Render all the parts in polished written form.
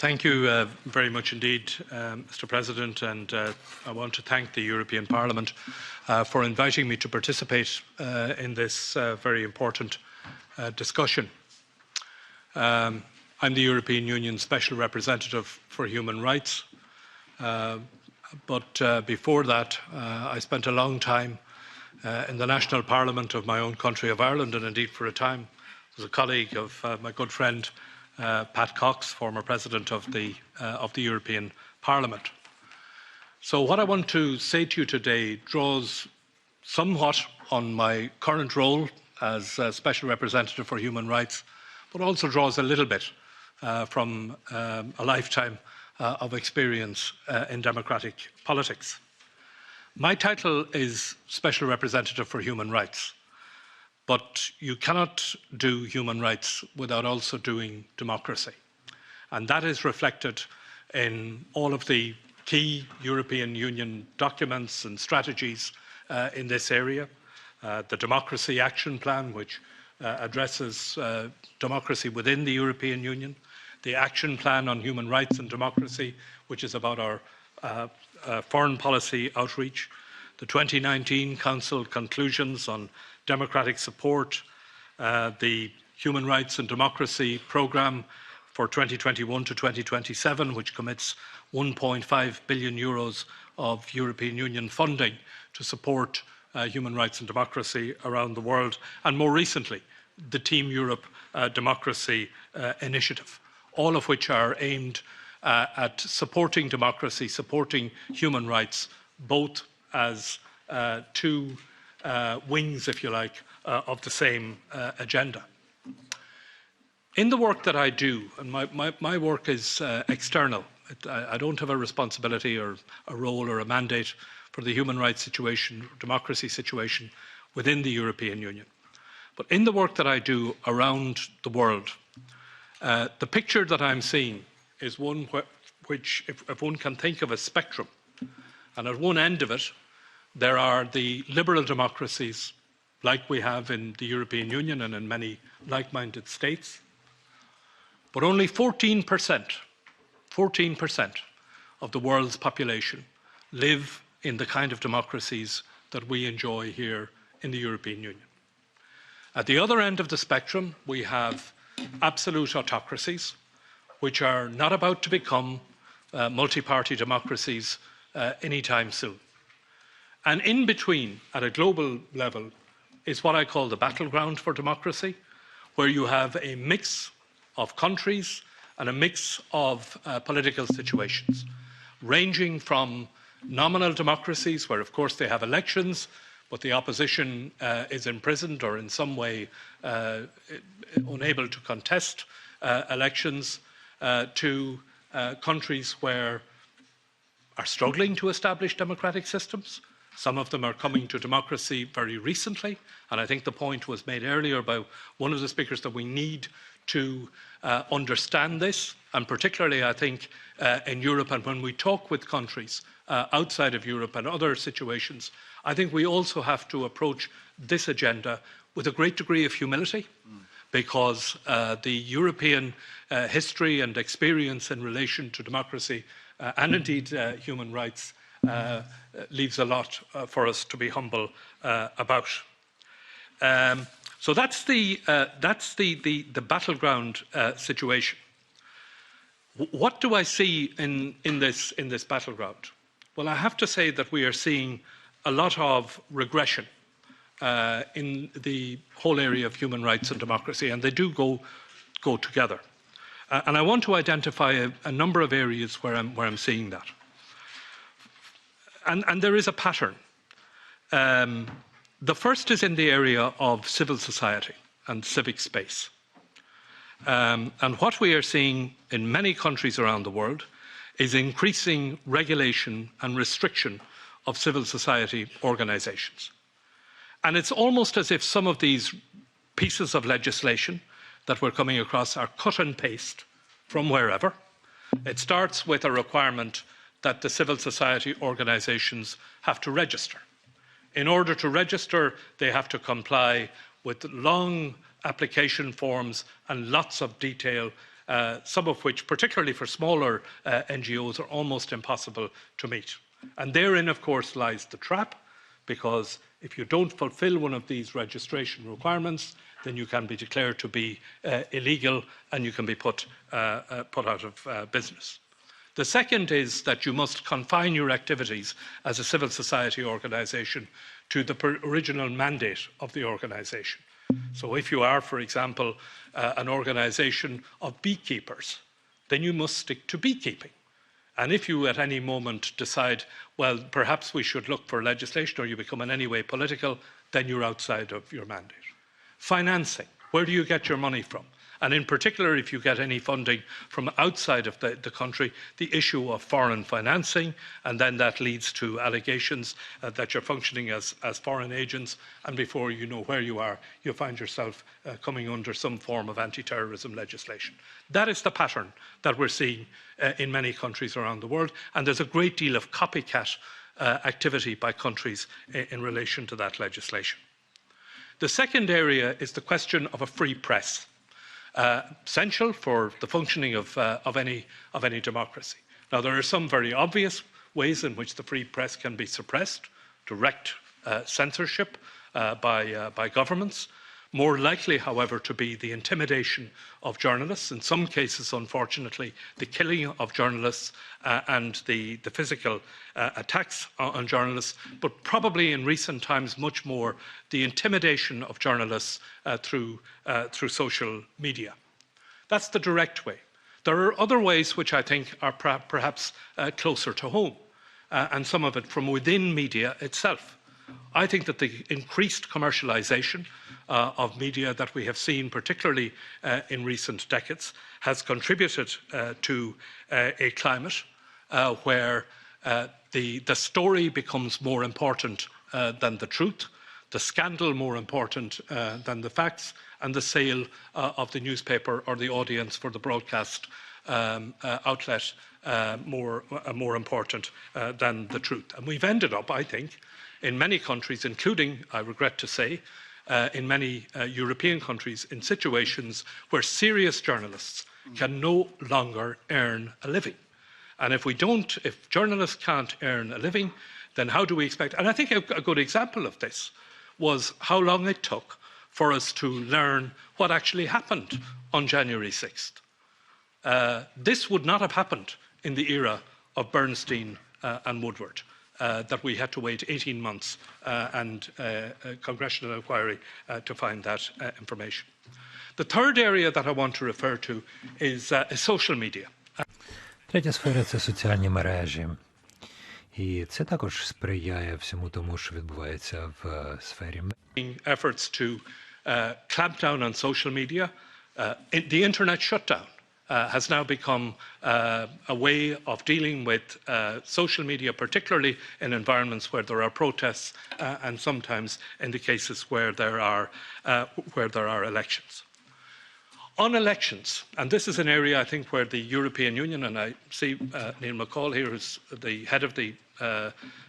Thank you very much indeed, Mr. President, and I want to thank the European Parliament for inviting me to participate in this very important discussion. I'm the European Union Special Representative for Human Rights, but before that I spent a long time in the National Parliament of my own country of Ireland, and indeed for a time was a colleague of my good friend Pat Cox, former President of the European Parliament. So what I want to say to you today draws somewhat on my current role as Special Representative for Human Rights, but also draws a little bit from a lifetime of experience in democratic politics. My title is Special Representative for Human Rights. But you cannot do human rights without also doing democracy. And that is reflected in all of the key European Union documents and strategies in this area. The Democracy Action Plan, which addresses democracy within the European Union. The Action Plan on Human Rights and Democracy, which is about our foreign policy outreach. The 2019 Council conclusions on democratic support, the Human Rights and Democracy Programme for 2021 to 2027, which commits €1.5 billion of European Union funding to support human rights and democracy around the world, and more recently, the Team Europe Democracy Initiative, all of which are aimed at supporting democracy, supporting human rights, both as two wings, if you like, of the same agenda. In the work that I do, and my work is external, I don't have a responsibility or a role or a mandate for the human rights situation, democracy situation within the European Union. But in the work that I do around the world, the picture that I'm seeing is one which, if one can think of a spectrum, and at one end of it, there are the liberal democracies like we have in the European Union and in many like-minded states. But only 14% of the world's population live in the kind of democracies that we enjoy here in the European Union. At the other end of the spectrum, we have absolute autocracies, which are not about to become multi-party democracies anytime soon. And in between, at a global level, is what I call the battleground for democracy, where you have a mix of countries and a mix of political situations, ranging from nominal democracies, where of course they have elections, but the opposition is imprisoned or in some way unable to contest elections, to countries where are struggling to establish democratic systems. Some of them are coming to democracy very recently, and I think the point was made earlier by one of the speakers that we need to understand this, and particularly I think in Europe, and when we talk with countries outside of Europe and other situations, I think we also have to approach this agenda with a great degree of humility, because the European history and experience in relation to democracy and indeed human rights leaves a lot for us to be humble about. So that's the battleground situation. What do I see in this battleground? Well, I have to say that we are seeing a lot of regression in the whole area of human rights and democracy, and they do go together. And I want to identify a number of areas where I'm seeing that. And there is a pattern. The first is in the area of civil society and civic space. And what we are seeing in many countries around the world is increasing regulation and restriction of civil society organisations. And it's almost as if some of these pieces of legislation that we're coming across are cut and paste from wherever. It starts with a requirement that the civil society organisations have to register. In order to register, they have to comply with long application forms and lots of detail some of which, particularly for smaller NGOs, are almost impossible to meet. And therein, of course, lies the trap, because if you don't fulfil one of these registration requirements, then you can be declared to be illegal and you can be put out of business. The second is that you must confine your activities as a civil society organisation to the original mandate of the organisation. So if you are, for example, an organisation of beekeepers, then you must stick to beekeeping. And if you at any moment decide, well, perhaps we should look for legislation, or you become in any way political, then you're outside of your mandate. Financing. Where do you get your money from? And in particular, if you get any funding from outside of the country, the issue of foreign financing, and then that leads to allegations that you're functioning as foreign agents, and before you know where you are, you find yourself coming under some form of anti-terrorism legislation. That is the pattern that we're seeing in many countries around the world, and there's a great deal of copycat activity by countries in relation to that legislation. The second area is the question of a free press. Essential for the functioning of any democracy. Now, there are some very obvious ways in which the free press can be suppressed: direct censorship by governments. More likely, however, to be the intimidation of journalists, in some cases, unfortunately, the killing of journalists and the physical attacks on journalists, but probably in recent times much more the intimidation of journalists through social media. That's the direct way. There are other ways which I think are perhaps closer to home, and some of it from within media itself. I think that the increased commercialisation of media that we have seen, particularly in recent decades, has contributed to a climate where the story becomes more important than the truth, the scandal more important than the facts, and the sale of the newspaper or the audience for the broadcast outlet more important than the truth. And we've ended up, I think, in many countries, including, I regret to say, in many European countries, in situations where serious journalists can no longer earn a living. And if journalists can't earn a living, then how do we expect? And I think a good example of this was how long it took for us to learn what actually happened on January 6th. This would not have happened in the era of Bernstein and Woodward. That we had to wait 18 months and a congressional inquiry to find that information. The third area that I want to refer to is social media. Третя сфера – це соціальні мережі. І це також сприяє всьому тому, що відбувається в сфері. Efforts to clamp down on social media. The internet shutdown has now become a way of dealing with social media, particularly in environments where there are protests and sometimes in the cases where there are elections. On elections, and this is an area I think where the European Union, and I see Neil McCall here, who's the head of the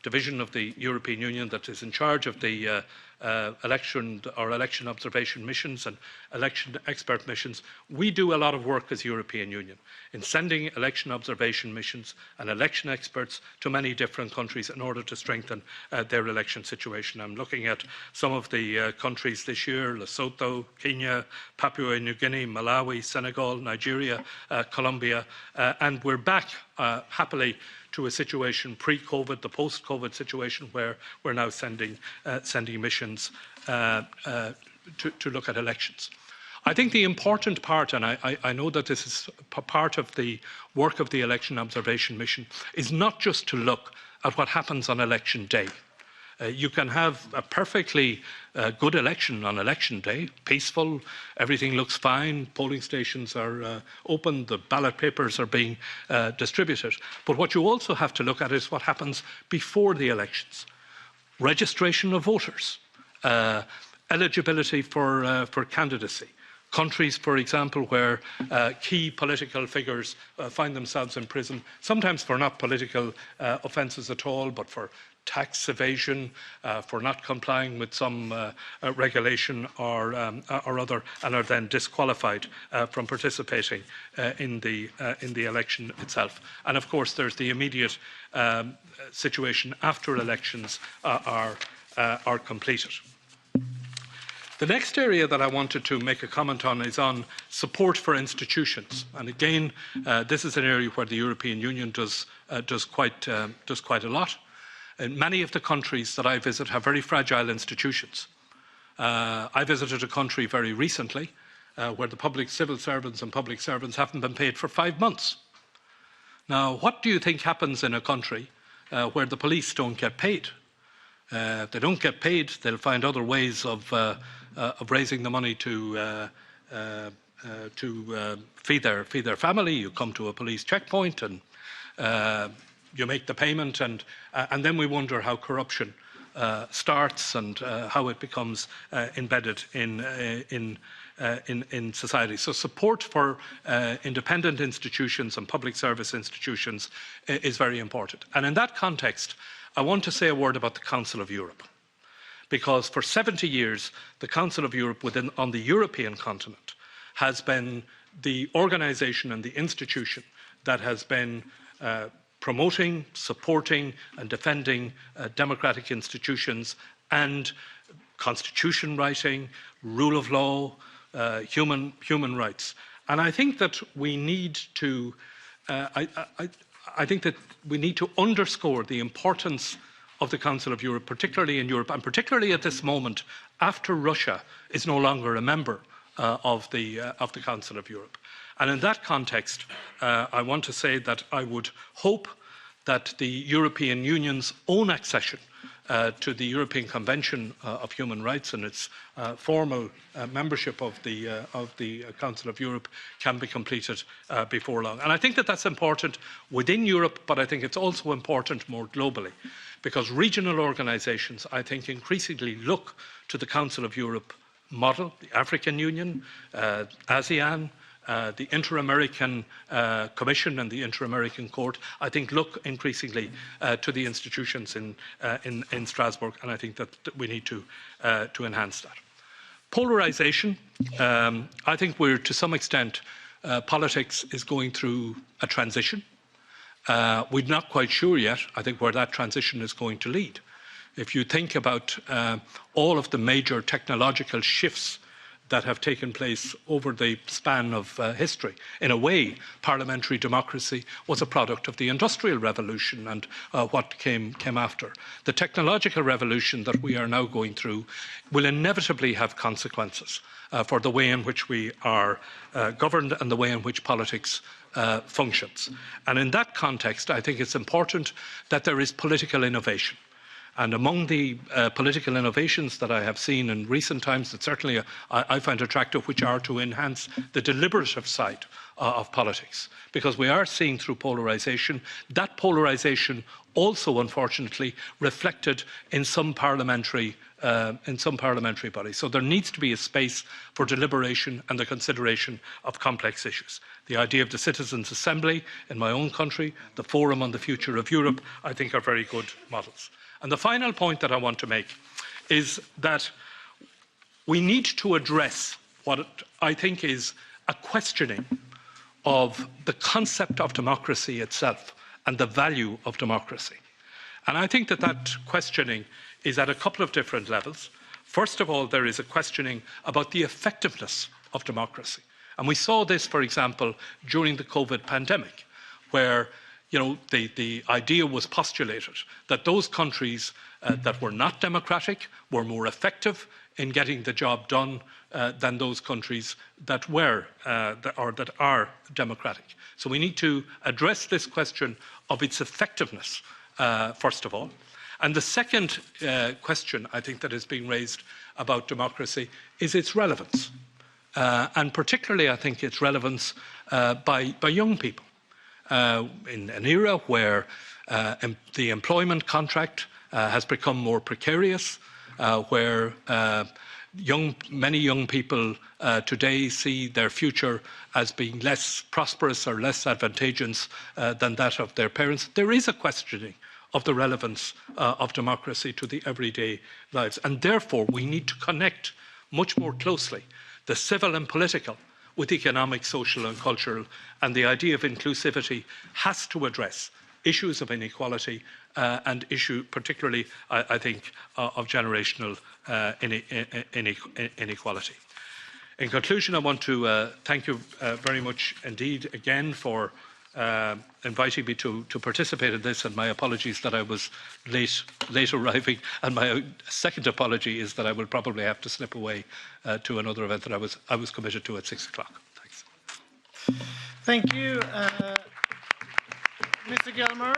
division of the European Union that is in charge of the election observation missions and election expert missions. We do a lot of work as European Union in sending election observation missions and election experts to many different countries in order to strengthen their election situation. I'm looking at some of the countries this year: Lesotho, Kenya, Papua New Guinea, Malawi, Senegal, Nigeria, Colombia, and we're back happily to a situation pre-COVID, the post-COVID situation, where we're now sending missions to look at elections. I think the important part, and I know that this is part of the work of the election observation mission, is not just to look at what happens on election day. You can have a perfectly good election on election day, peaceful, everything looks fine, polling stations are open, the ballot papers are being distributed. But what you also have to look at is what happens before the elections. Registration of voters, eligibility for candidacy. Countries, for example, where key political figures find themselves in prison, sometimes for not political offences at all, but for tax evasion, for not complying with some regulation or other, and are then disqualified from participating in the election itself. And of course, there's the immediate situation after elections are completed. The next area that I wanted to make a comment on is on support for institutions. And again, this is an area where the European Union does quite a lot. And many of the countries that I visit have very fragile institutions. I visited a country very recently where the public civil servants and public servants haven't been paid for 5 months. Now, what do you think happens in a country where the police don't get paid? If they don't get paid, they'll find other ways of raising the money to feed their family. You come to a police checkpoint and you make the payment, and then we wonder how corruption starts and how it becomes embedded in society. So support for independent institutions and public service institutions is very important. And in that context, I want to say a word about the Council of Europe, because for 70 years, the Council of Europe on the European continent has been the organisation and the institution that has been promoting, supporting and defending democratic institutions and constitution writing, rule of law, human rights. And I think that we need to I think that we need to underscore the importance of the Council of Europe, particularly in Europe, and particularly at this moment, after Russia is no longer a member of the Council of Europe. And in that context, I want to say that I would hope that the European Union's own accession to the European Convention of Human Rights and its formal membership of the Council of Europe can be completed before long. And I think that that's important within Europe, but I think it's also important more globally, because regional organisations, I think, increasingly look to the Council of Europe model, the African Union, ASEAN, the Inter-American Commission and the Inter-American Court, I think, look increasingly to the institutions in Strasbourg, and I think that we need to enhance that. Polarisation, I think we're, to some extent, politics is going through a transition. We're not quite sure yet, I think, where that transition is going to lead. If you think about all of the major technological shifts that have taken place over the span of history. In a way, parliamentary democracy was a product of the Industrial Revolution and what came after. The technological revolution that we are now going through will inevitably have consequences for the way in which we are governed and the way in which politics functions. And in that context, I think it's important that there is political innovation. And among the political innovations that I have seen in recent times that certainly I find attractive, which are to enhance the deliberative side of politics. Because we are seeing through polarisation, that polarisation also, unfortunately, reflected in some parliamentary bodies. So there needs to be a space for deliberation and the consideration of complex issues. The idea of the Citizens' Assembly in my own country, the Forum on the Future of Europe, I think are very good models. And the final point that I want to make is that we need to address what I think is a questioning of the concept of democracy itself and the value of democracy. And I think that that questioning is at a couple of different levels. First of all, there is a questioning about the effectiveness of democracy. And we saw this, for example, during the COVID pandemic, where the idea was postulated that those countries that were not democratic were more effective in getting the job done than those countries that were that are democratic. So we need to address this question of its effectiveness, first of all. And the second question, I think, that is being raised about democracy is its relevance. And particularly, I think, its relevance by young people. In an era where the employment contract has become more precarious, where many young people today see their future as being less prosperous or less advantageous than that of their parents, there is a questioning of the relevance of democracy to the everyday lives. And therefore, we need to connect much more closely the civil and political with economic, social and cultural. And the idea of inclusivity has to address issues of inequality and particularly, I think, of generational inequality. In conclusion, I want to thank you very much indeed again for inviting me to participate in this, and my apologies that I was late arriving, and my second apology is that I will probably have to slip away to another event that I was committed to at 6 o'clock. Thanks. Thank you, Mr. Gilmore.